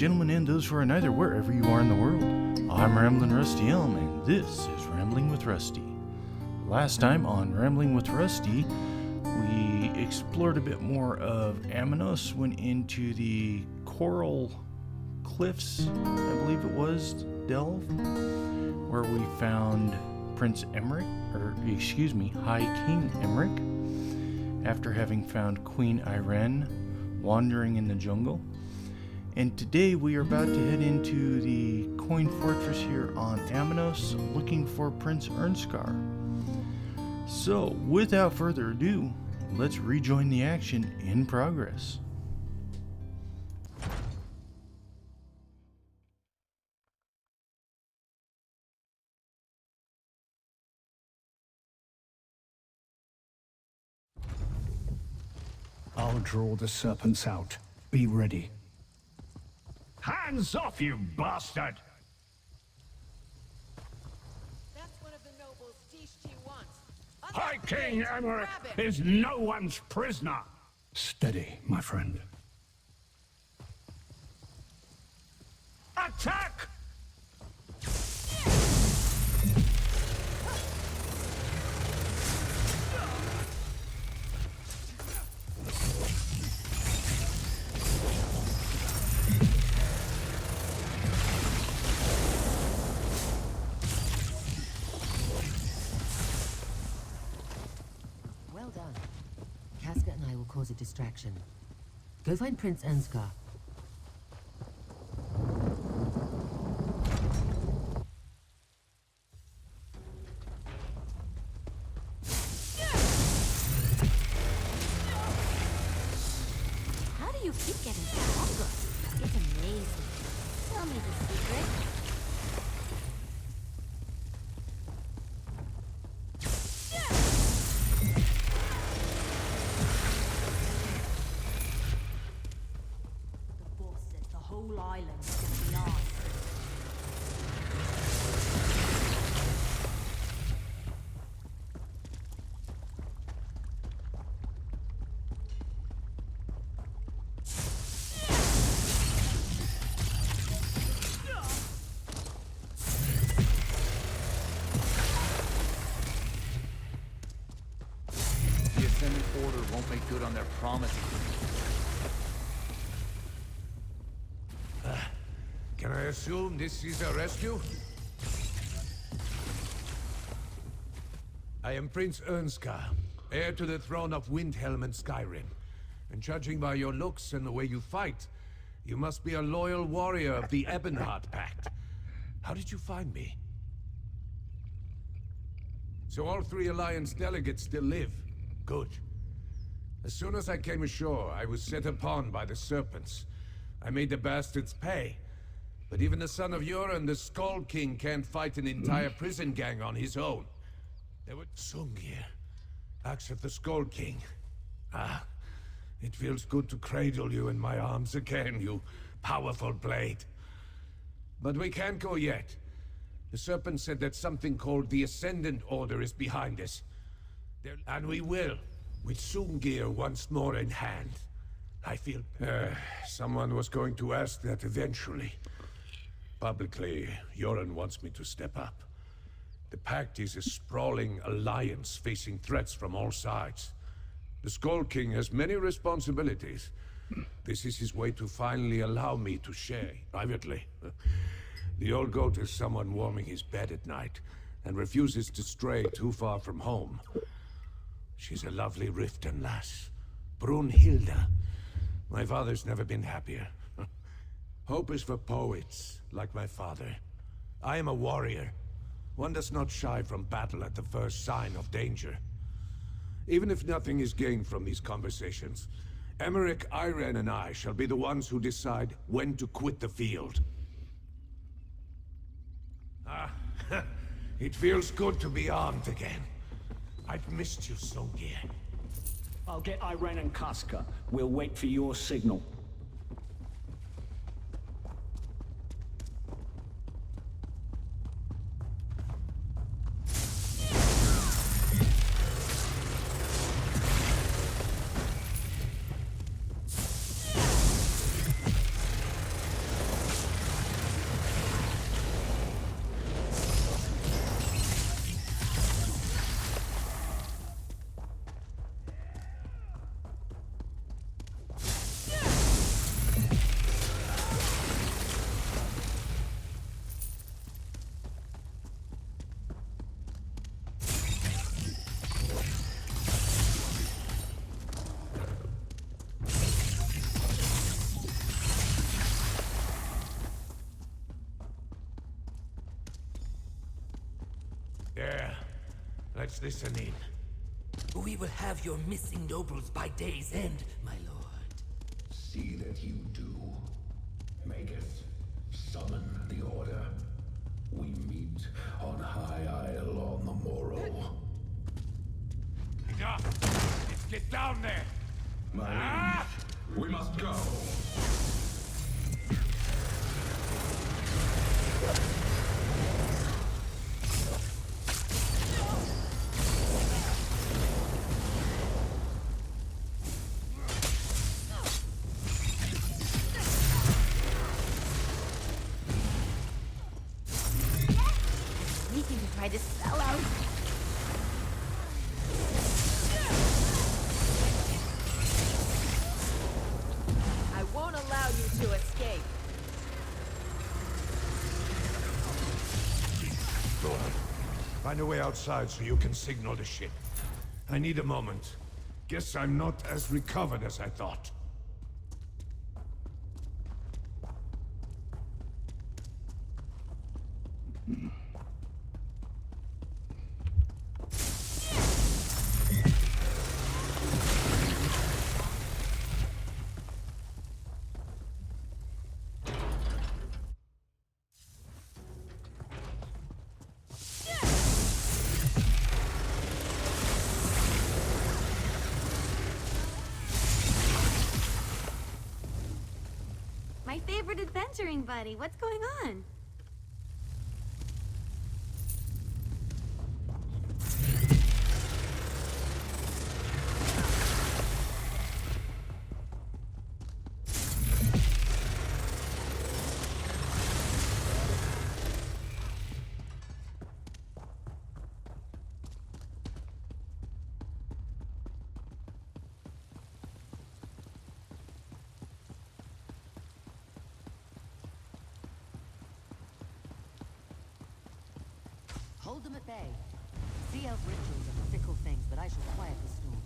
gentlemen, and those who are neither, wherever you are in the world. I'm Ramblin' Rusty Elm, and this is Rambling with Rusty. Last time on Rambling with Rusty, we explored a bit more of Amanos, went into the Coral Cliffs, I believe it was, Delve, where we found High King Emmerich, after having found Queen Irene wandering in the jungle. And today we are about to head into the Coin Fortress here on Amanos, looking for Prince Ernskar. So, without further ado, let's rejoin the action in progress. I'll draw the serpents out. Be ready. Hands off, you bastard! That's one of the nobles Tishti wants. High King Emmerich is no one's prisoner! Steady, my friend. Attack! Well done. Casca and I will cause a distraction. Go find Prince Ernskar. How do you keep getting stronger? It's amazing. Tell me the secret. The boss says the whole island's gonna be ours. The Ascendant Order won't make good on their promises. Can I assume this is a rescue? I am Prince Ernskar, heir to the throne of Windhelm and Skyrim. And judging by your looks and the way you fight, you must be a loyal warrior of the Ebonheart Pact. How did you find me? So all three Alliance delegates still live. Good. As soon as I came ashore, I was set upon by the Serpents. I made the bastards pay. But even the son of Yoren, the Skull King, can't fight an entire prison gang on his own. There were Sungir, axe of the Skull King. Ah, it feels good to cradle you in my arms again, you powerful blade. But we can't go yet. The Serpent said that something called the Ascendant Order is behind us. And we will, with Sungir once more in hand. I feel... someone was going to ask that eventually. Publicly, Yoren wants me to step up. The Pact is a sprawling alliance facing threats from all sides. The Skull King has many responsibilities. This is his way to finally allow me to share, privately. The old goat is someone warming his bed at night, and refuses to stray too far from home. She's a lovely Riften lass. Brunhilde. My father's never been happier. Hope is for poets, like my father. I am a warrior. One does not shy from battle at the first sign of danger. Even if nothing is gained from these conversations, Emmerich, Irene, and I shall be the ones who decide when to quit the field. It feels good to be armed again. I've missed you, Sungir. I'll get Irene and Casca. We'll wait for your signal. There. Let's listen in. We will have your missing nobles by day's end, my lord. See that you do. Magus, summon the Order. We meet on High Isle on the morrow. Enough! Let's get down there! My liege, we must go. Sneaking to try to sell out. I won't allow you to escape. Go on. Find a way outside so you can signal the ship. I need a moment. Guess I'm not as recovered as I thought. My favorite adventuring buddy. What's going on? Hold them at bay. Sea elf rituals are fickle things, but I shall quiet the storm.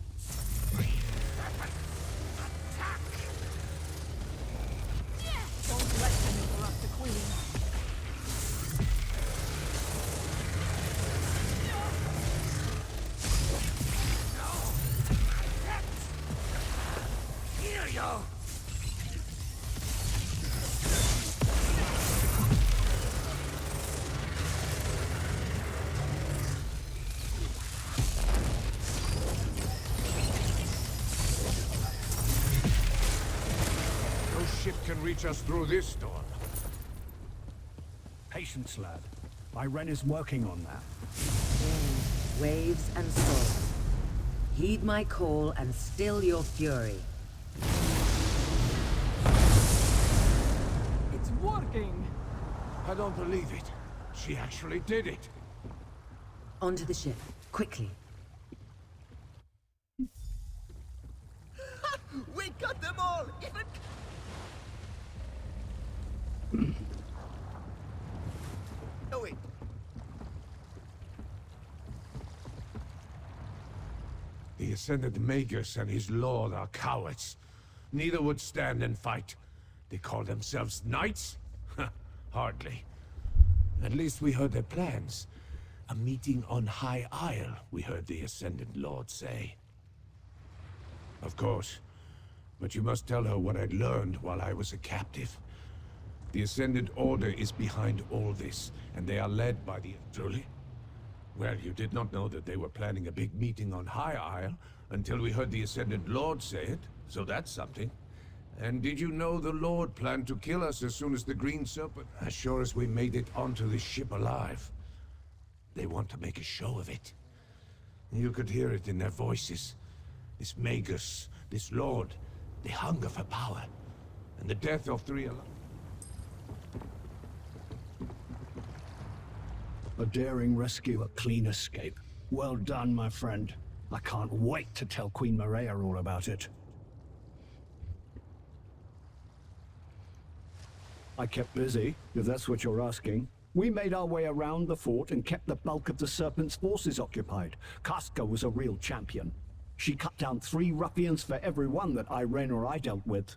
Don't let them interrupt the queen. Here you! No ship can reach us through this storm. Patience, lad. Irene is working on that. Winds, waves, and storms. Heed my call and still your fury. It's working. I don't believe it. She actually did it. Onto the ship, quickly. We got them all! Even... Oh, wait. The Ascendant Magus and his lord are cowards. Neither would stand and fight. They call themselves knights? Hardly. At least we heard their plans. A meeting on High Isle, we heard the Ascendant Lord say. Of course. But you must tell her what I'd learned while I was a captive. The Ascendant Order is behind all this, and they are led by the... Truly? Well, you did not know that they were planning a big meeting on High Isle until we heard the Ascendant Lord say it, so that's something. And did you know the Lord planned to kill us as soon as the Green Serpent... As sure as we made it onto this ship alive. They want to make a show of it. You could hear it in their voices. This Magus, this Lord, they hunger for power. And the death of three... A daring rescue, a clean escape. Well done, my friend. I can't wait to tell Queen Maria all about it. I kept busy, if that's what you're asking. We made our way around the fort and kept the bulk of the Serpent's forces occupied. Casca was a real champion. She cut down 3 ruffians for every one that Irene or I dealt with.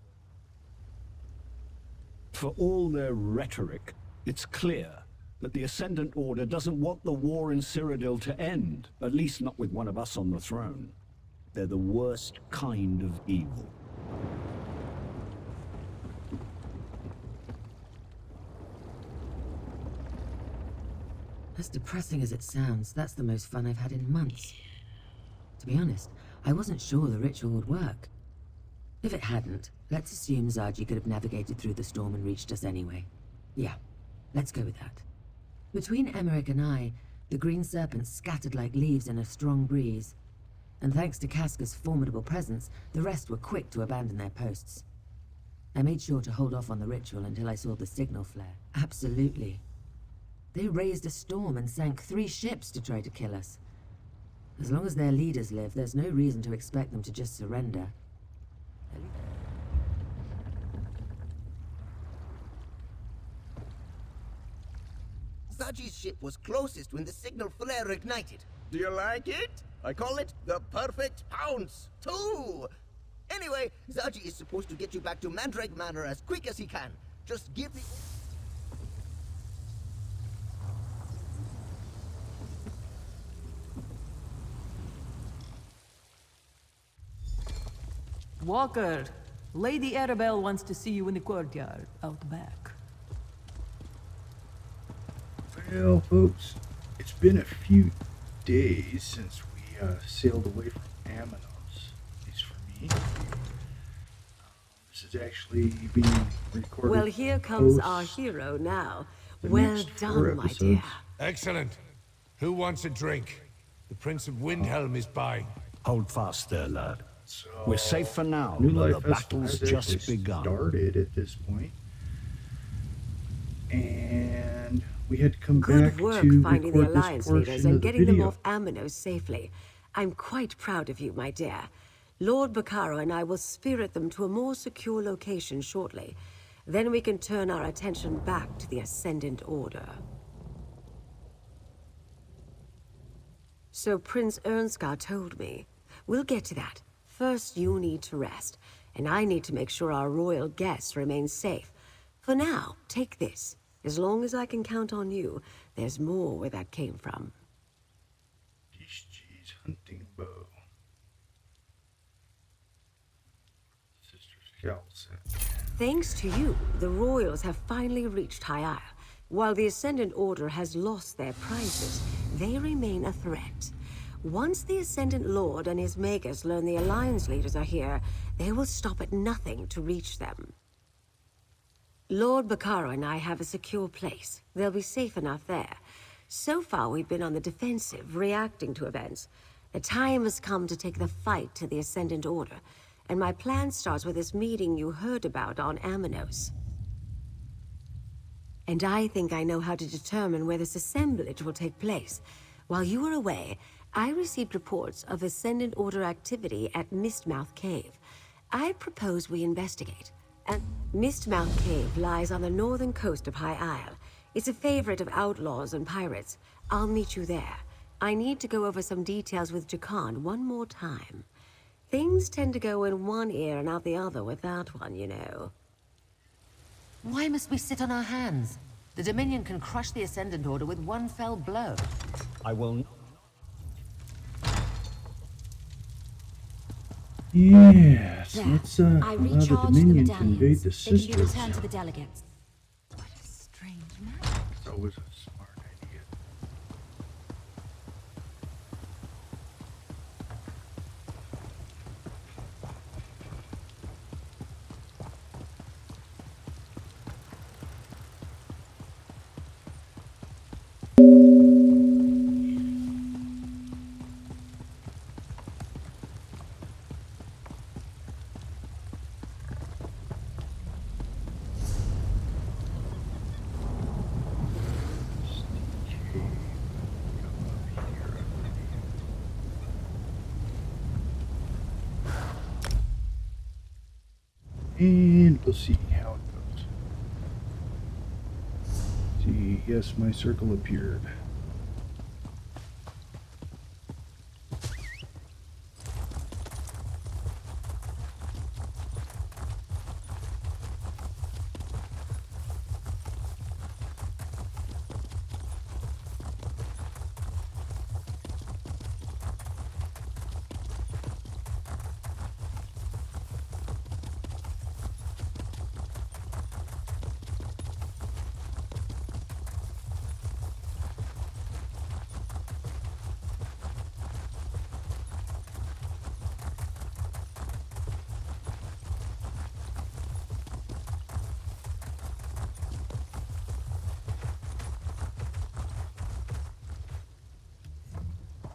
For all their rhetoric, it's clear But the Ascendant Order doesn't want the war in Cyrodiil to end, at least not with one of us on the throne. They're the worst kind of evil. As depressing as it sounds, that's the most fun I've had in months. To be honest, I wasn't sure the ritual would work. If it hadn't, let's assume Zaji could have navigated through the storm and reached us anyway. Yeah, let's go with that. Between Emmerich and I, the green serpents scattered like leaves in a strong breeze. And thanks to Casca's formidable presence, the rest were quick to abandon their posts. I made sure to hold off on the ritual until I saw the signal flare. Absolutely. They raised a storm and sank 3 ships to try to kill us. As long as their leaders live, there's no reason to expect them to just surrender. Zaji's ship was closest when the signal flare ignited. Do you like it? I call it the perfect pounce, too! Anyway, Zaji is supposed to get you back to Mandrake Manor as quick as he can. Just give me... Walker, Lady Arabelle wants to see you in the courtyard, out back. Well, folks, it's been a few days since we sailed away from Amanos, at least for me. This is actually being recorded. Well, here comes our hero now. Well done, my dear. Excellent. Who wants a drink? The Prince of Windhelm is buying. Hold fast there, lad. So, We're safe for now, New though Life the battle's has just begun. Started at this point. And we had to come Good back work to finding the record this Alliance portion leaders of and the getting them video. off Amanos safely. I'm quite proud of you, my dear. Lord Bacaro and I will spirit them to a more secure location shortly. Then we can turn our attention back to the Ascendant Order. So Prince Ernskar told me. We'll get to that. First, you need to rest, and I need to make sure our royal guests remain safe. For now, take this. As long as I can count on you, there's more where that came from. Geez, hunting bow. Sister's Shell set. Thanks to you, the royals have finally reached High Isle. While the Ascendant Order has lost their prizes, they remain a threat. Once the Ascendant Lord and his Magus learn the Alliance leaders are here, they will stop at nothing to reach them. Lord Bacaro and I have a secure place. They'll be safe enough there. So far, we've been on the defensive, reacting to events. The time has come to take the fight to the Ascendant Order, and my plan starts with this meeting you heard about on Amanos. And I think I know how to determine where this assemblage will take place. While you were away, I received reports of Ascendant Order activity at Mistmouth Cave. I propose we investigate. And Mistmouth Cave lies on the northern coast of High Isle. It's a favorite of outlaws and pirates. I'll meet you there. I need to go over some details with Jakan one more time. Things tend to go in one ear and out the other with that one, you know. Why must we sit on our hands? The Dominion can crush the Ascendant Order with one fell blow. I will... Yes, There. let's I allow the recharged Dominion the to invade the medallions. They can be sisters. returned to the delegates. What a strange man. It's always a smart idea. And we'll see how it goes. See, yes, my circle appeared.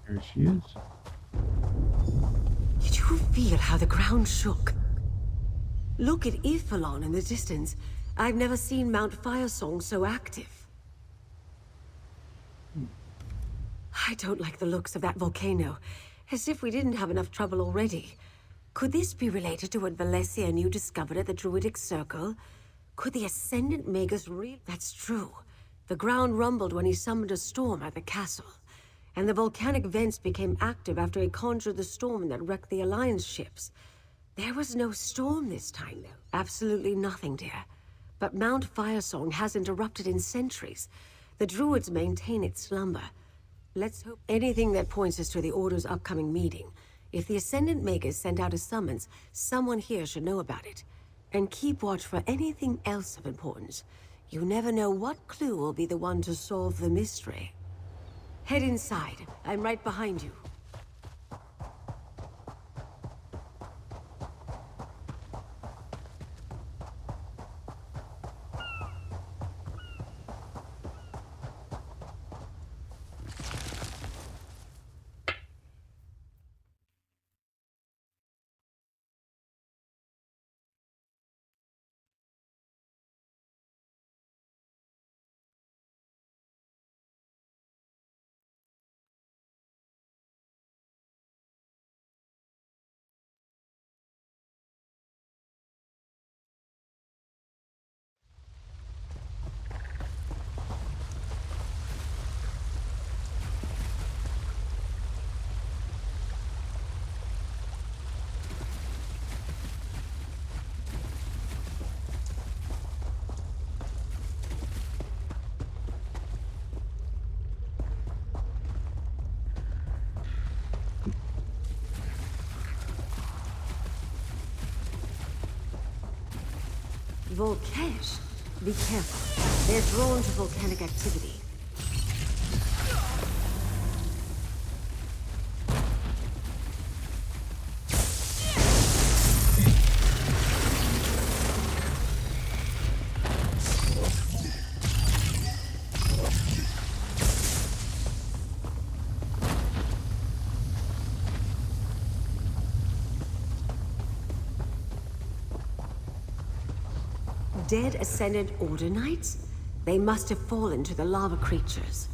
There she is. Did you feel how the ground shook? Look at Ifalon in the distance. I've never seen Mount Firesong so active. I don't like the looks of that volcano. As if we didn't have enough trouble already. Could this be related to what Valencia and you discovered at the Druidic Circle? Could the Ascendant Magus That's true. The ground rumbled when he summoned a storm at the castle. And the volcanic vents became active after he conjured the storm that wrecked the Alliance ships. There was no storm this time, though. Absolutely nothing, dear. But Mount Firesong hasn't erupted in centuries. The Druids maintain its slumber. Let's hope anything that points us to the Order's upcoming meeting. If the Ascendant Magus sent out a summons, someone here should know about it. And keep watch for anything else of importance. You never know what clue will be the one to solve the mystery. Head inside. I'm right behind you. Volkesh, be careful. They're drawn to volcanic activity. Dead Ascendant Order Knights? They must have fallen to the lava creatures.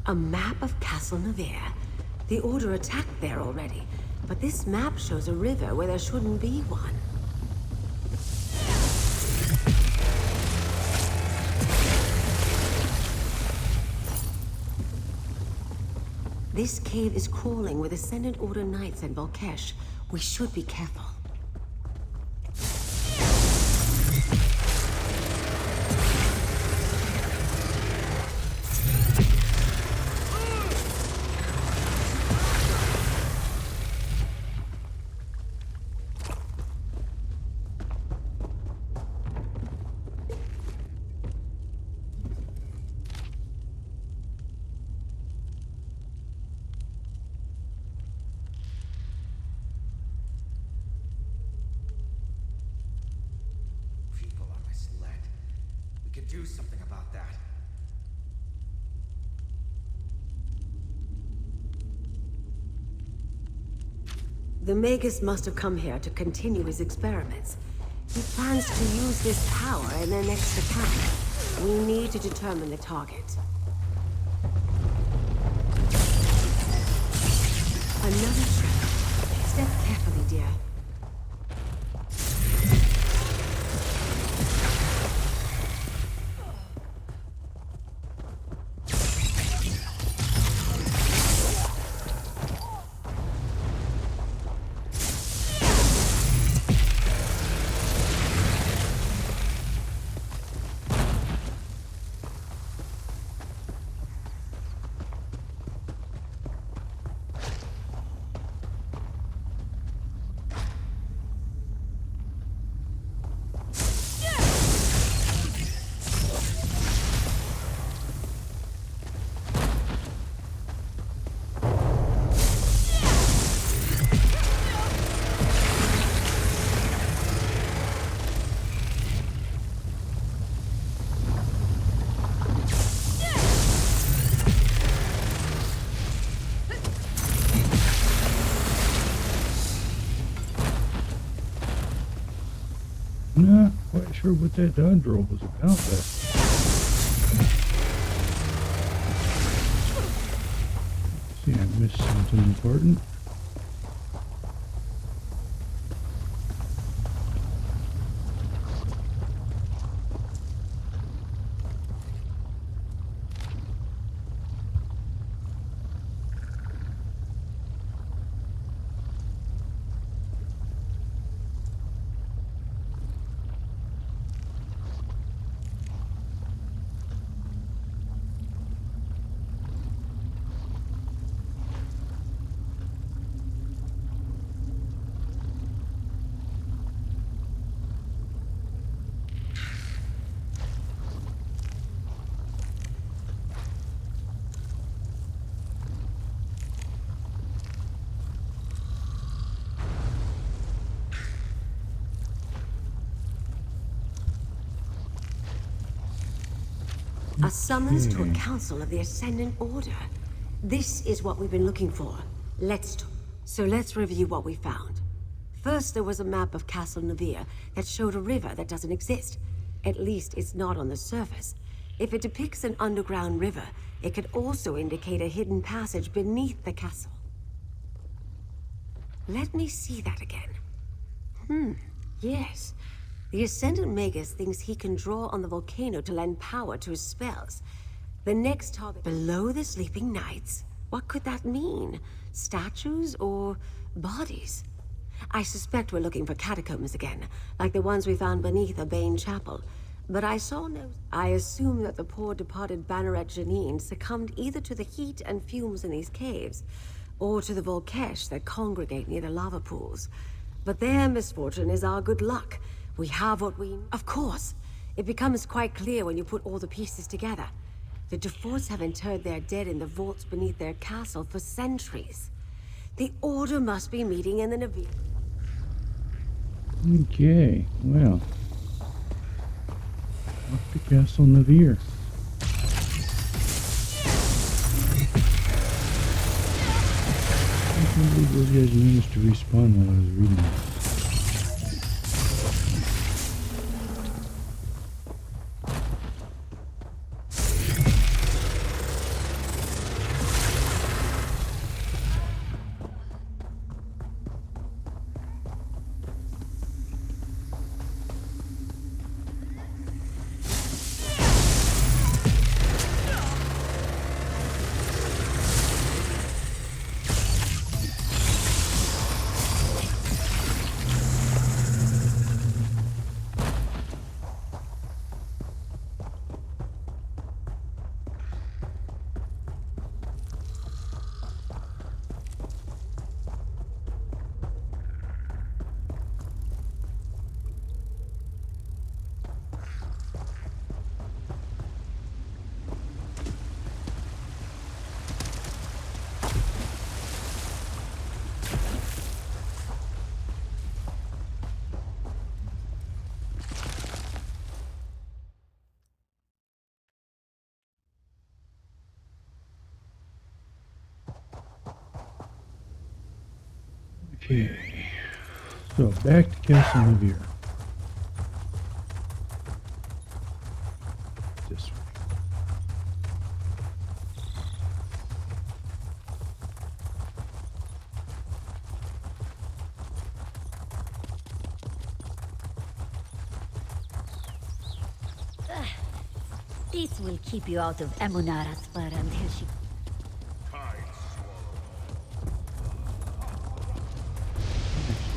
A map of Castle Nevere. The Order attacked there already, but this map shows a river where there shouldn't be one. This cave is crawling with Ascendant Order Knights and Volkesh. We should be careful. Do something about that. The Magus must have come here to continue his experiments. He plans to use this power in their next attack. We need to determine the target. Another trap. Step carefully, dear. Not quite sure what that dodge roll was about, but... See, I missed something important. A summons to a council of the Ascendant Order. This is what we've been looking for. So let's review what we found. First, there was a map of Castle Navir that showed a river that doesn't exist. At least, it's not on the surface. If it depicts an underground river, it could also indicate a hidden passage beneath the castle. Let me see that again. Yes. The Ascendant Magus thinks he can draw on the volcano to lend power to his spells. The next target below the sleeping knights? What could that mean? Statues or bodies? I suspect we're looking for catacombs again, like the ones we found beneath a Bane chapel. But I saw no... I assume that the poor departed Banneret Janine succumbed either to the heat and fumes in these caves, or to the Volkesh that congregate near the lava pools. But their misfortune is our good luck. We have what we... Of course. It becomes quite clear when you put all the pieces together. The Duforts have interred their dead in the vaults beneath their castle for centuries. The Order must be meeting in the Navir. Okay, well. Off to Castle Navir. I can't believe those guys managed to respawn while I was reading this. Okay, so back to Castle Navir. This way. This will keep you out of Emunara's fur until she...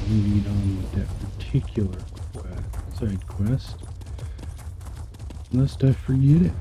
Lead on with that particular side quest, lest I forget it.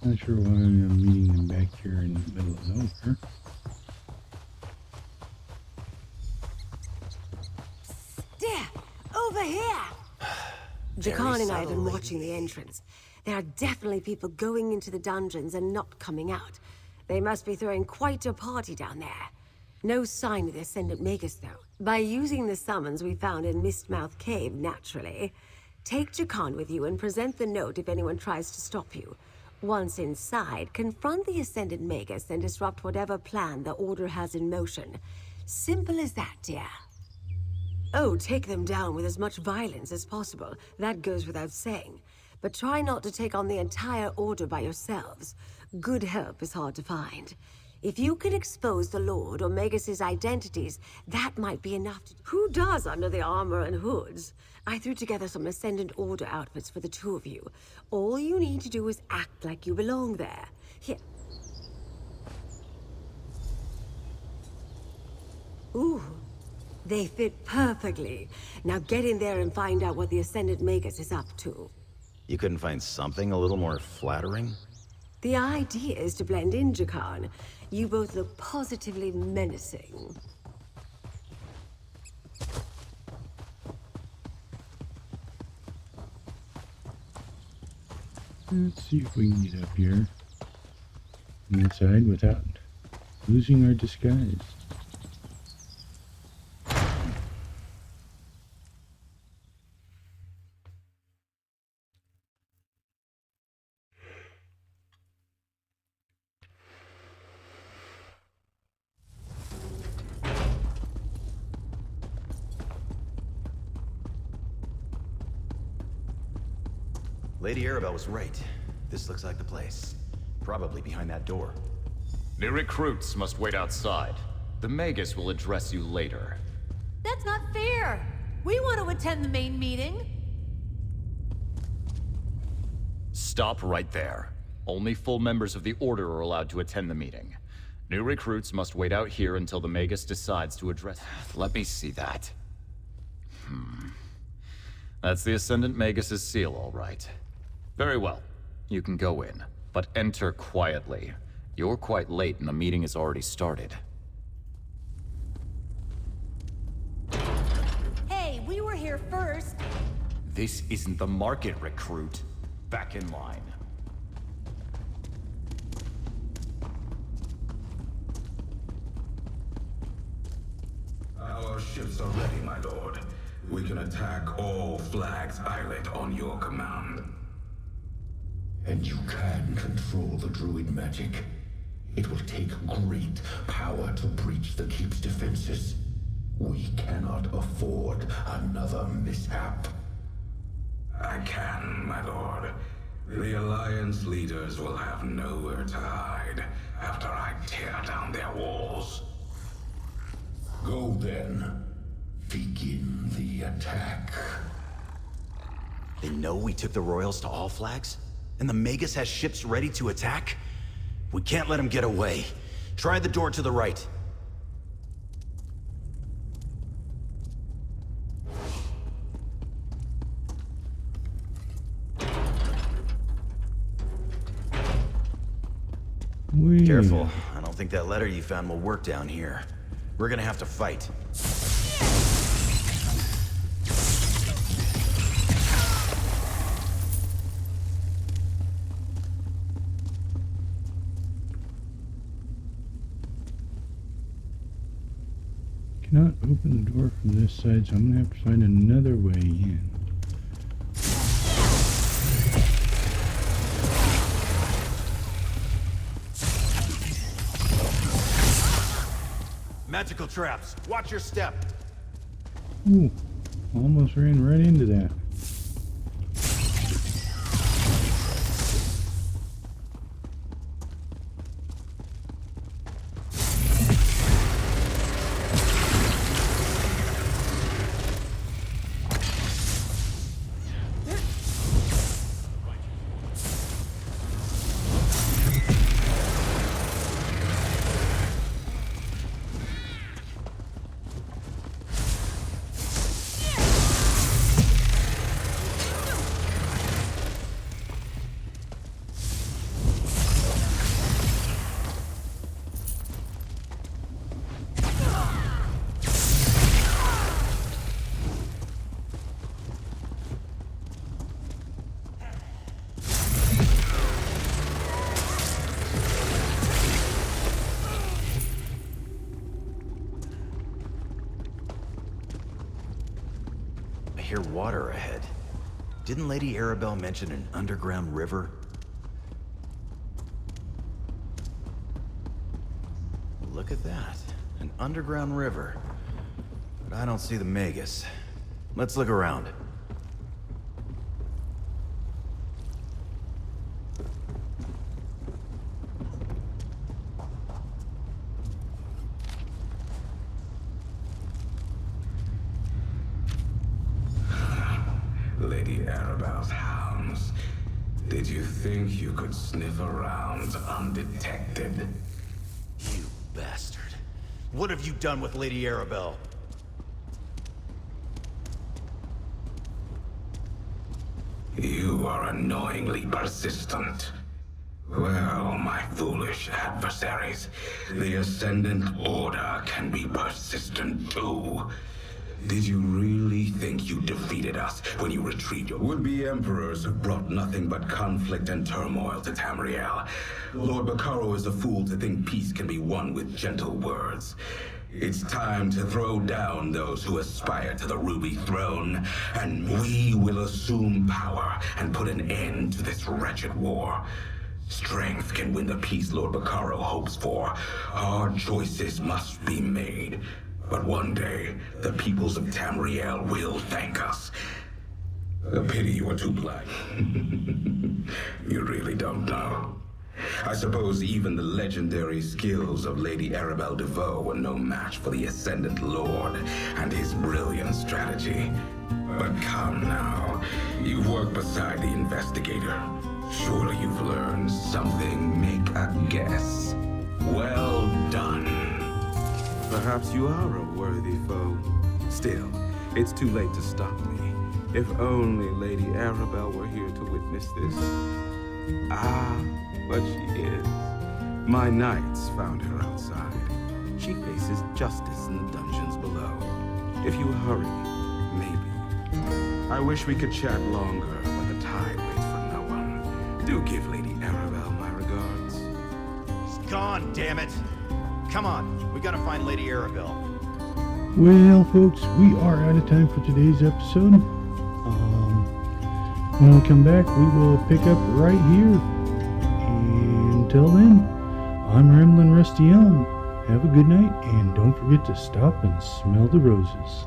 Not sure why I'm meeting them back here in the middle of nowhere. There! Over Over here! Jakan and I have been watching the entrance. There are definitely people going into the dungeons and not coming out. They must be throwing quite a party down there. No sign of the Ascendant Magus, though. By using the summons we found in Mistmouth Cave, naturally. Take Jakan with you and present the note if anyone tries to stop you. Once inside, confront the Ascendant Magus and disrupt whatever plan the Order has in motion. Simple as that, dear. Oh, take them down with as much violence as possible. That goes without saying. But try not to take on the entire Order by yourselves. Good help is hard to find. If you can expose the Lord or Magus's identities, that might be enough to... Who does under the armor and hoods? I threw together some Ascendant Order outfits for the two of you. All you need to do is act like you belong there. Here. Ooh. They fit perfectly. Now get in there and find out what the Ascendant Magus is up to. You couldn't find something a little more flattering? The idea is to blend in, Jakan. You both look positively menacing. Let's see if we can get up here inside without losing our disguise. Lady Arabelle was right. This looks like the place. Probably behind that door. New recruits must wait outside. The Magus will address you later. That's not fair! We want to attend the main meeting! Stop right there. Only full members of the Order are allowed to attend the meeting. New recruits must wait out here until the Magus decides to address... Let me see that. That's the Ascendant Magus' seal, all right. Very well. You can go in, but enter quietly. You're quite late and the meeting has already started. Hey, we were here first! This isn't the market, recruit. Back in line. Our ships are ready, my lord. We can attack all Flag's Islet on your command. And you can control the druid magic. It will take great power to breach the keep's defenses. We cannot afford another mishap. I can, my lord. The Alliance leaders will have nowhere to hide after I tear down their walls. Go then. Begin the attack. They know we took the Royals to all Flags? And the Magus has ships ready to attack? We can't let them get away. Try the door to the right. Careful. I don't think that letter you found will work down here. We're gonna have to fight. Cannot open the door from this side, so I'm gonna have to find another way in. Magical traps. Watch your step. Ooh, almost ran right into that. hear water ahead. Didn't Lady Arabelle mention an underground river? Look at that. An underground river. But I don't see the Magus. Let's look around. Lady Arabelle's hounds. Did you think you could sniff around undetected? You bastard. What have you done with Lady Arabelle? You are annoyingly persistent. Well, my foolish adversaries, the Ascendant Order can be persistent too. Did you really think you defeated us when you retrieved your would-be emperors who brought nothing but conflict and turmoil to Tamriel? Lord Bacaro is a fool to think peace can be won with gentle words. It's time to throw down those who aspire to the Ruby Throne, and we will assume power and put an end to this wretched war. Strength can win the peace Lord Bacaro hopes for. Hard choices must be made. But one day, the peoples of Tamriel will thank us. A pity you were too blind. You really don't know. I suppose even the legendary skills of Lady Arabelle DeVoe were no match for the Ascendant Lord and his brilliant strategy. But come now, you've worked beside the investigator. Surely you've learned something. Make a guess. Well done. Perhaps you are a worthy foe. Still, it's too late to stop me. If only Lady Arabelle were here to witness this. Ah, but she is. My knights found her outside. She faces justice in the dungeons below. If you hurry, maybe. I wish we could chat longer, but the tide waits for no one. Do give Lady Arabelle my regards. He's gone, damn it! Come on, we gotta find Lady Arabelle. Well, folks, we are out of time for today's episode. When we come back, we will pick up right here. And until then, I'm Ramblin' Rusty Elm. Have a good night, and don't forget to stop and smell the roses.